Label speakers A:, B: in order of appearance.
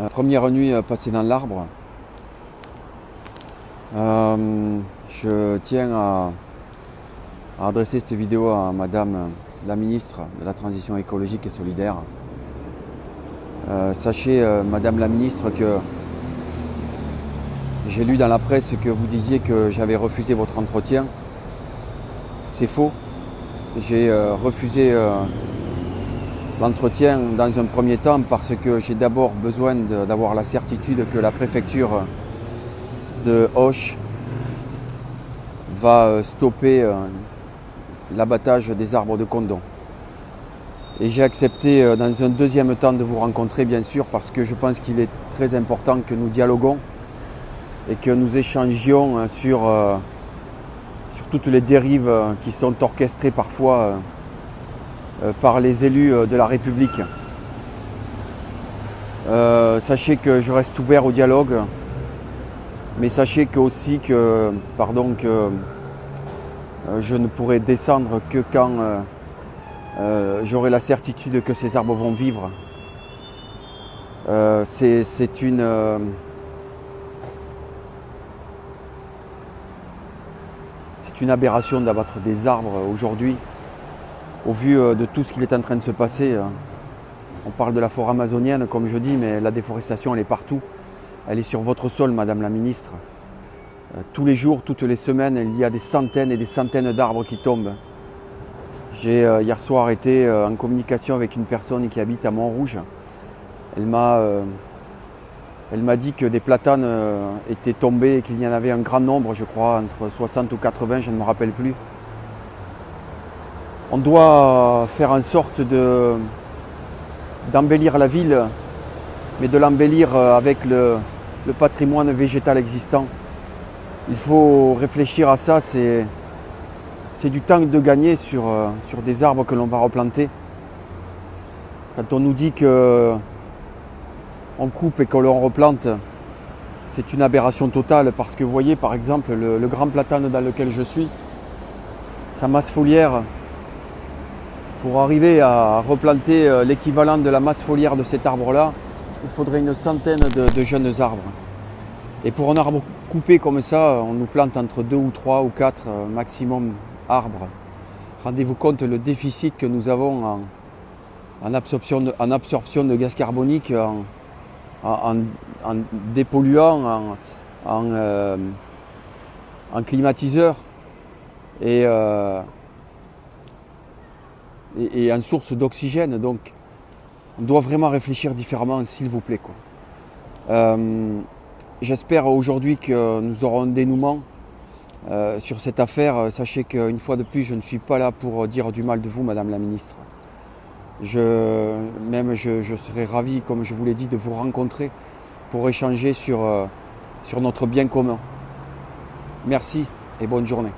A: Première nuit passée dans l'arbre. Je tiens à adresser cette vidéo à Madame la Ministre de la Transition écologique et solidaire. Sachez, Madame la Ministre, que j'ai lu dans la presse que vous disiez que j'avais refusé votre entretien. C'est faux. J'ai refusé l'entretien dans un premier temps parce que j'ai d'abord besoin d'avoir la certitude que la préfecture de Auch va stopper l'abattage des arbres de Condom. Et j'ai accepté dans un deuxième temps de vous rencontrer, bien sûr, parce que je pense qu'il est très important que nous dialoguons et que nous échangions sur toutes les dérives qui sont orchestrées parfois par les élus de la République. Sachez que je reste ouvert au dialogue, mais sachez aussi que je ne pourrai descendre que quand j'aurai la certitude que ces arbres vont vivre. C'est une aberration d'abattre des arbres aujourd'hui. Au vu de tout ce qui est en train de se passer, on parle de la forêt amazonienne, comme je dis, mais la déforestation, elle est partout. Elle est sur votre sol, Madame la Ministre. Tous les jours, toutes les semaines, il y a des centaines et des centaines d'arbres qui tombent. J'ai hier soir été en communication avec une personne qui habite à Montrouge. Elle m'a dit que des platanes étaient tombés et qu'il y en avait un grand nombre, je crois, entre 60 ou 80, je ne me rappelle plus. On doit faire en sorte d'embellir la ville, mais de l'embellir avec le patrimoine végétal existant. Il faut réfléchir à ça, c'est du temps de gagner sur des arbres que l'on va replanter. Quand on nous dit qu'on coupe et que l'on replante, c'est une aberration totale parce que vous voyez par exemple le grand platane dans lequel je suis, sa masse foliaire, pour arriver à replanter l'équivalent de la masse foliaire de cet arbre-là, il faudrait une centaine de jeunes arbres. Et pour un arbre coupé comme ça, on nous plante entre 2 ou 3 ou 4 maximum arbres. Rendez-vous compte le déficit que nous avons en absorption de gaz carbonique, en dépolluant, en climatiseur et en source d'oxygène. Donc on doit vraiment réfléchir différemment, s'il vous plaît, quoi. J'espère aujourd'hui que nous aurons un dénouement sur cette affaire. Sachez qu'une fois de plus, je ne suis pas là pour dire du mal de vous, Madame la Ministre. Je serais ravi, comme je vous l'ai dit, de vous rencontrer pour échanger sur notre bien commun. Merci et bonne journée.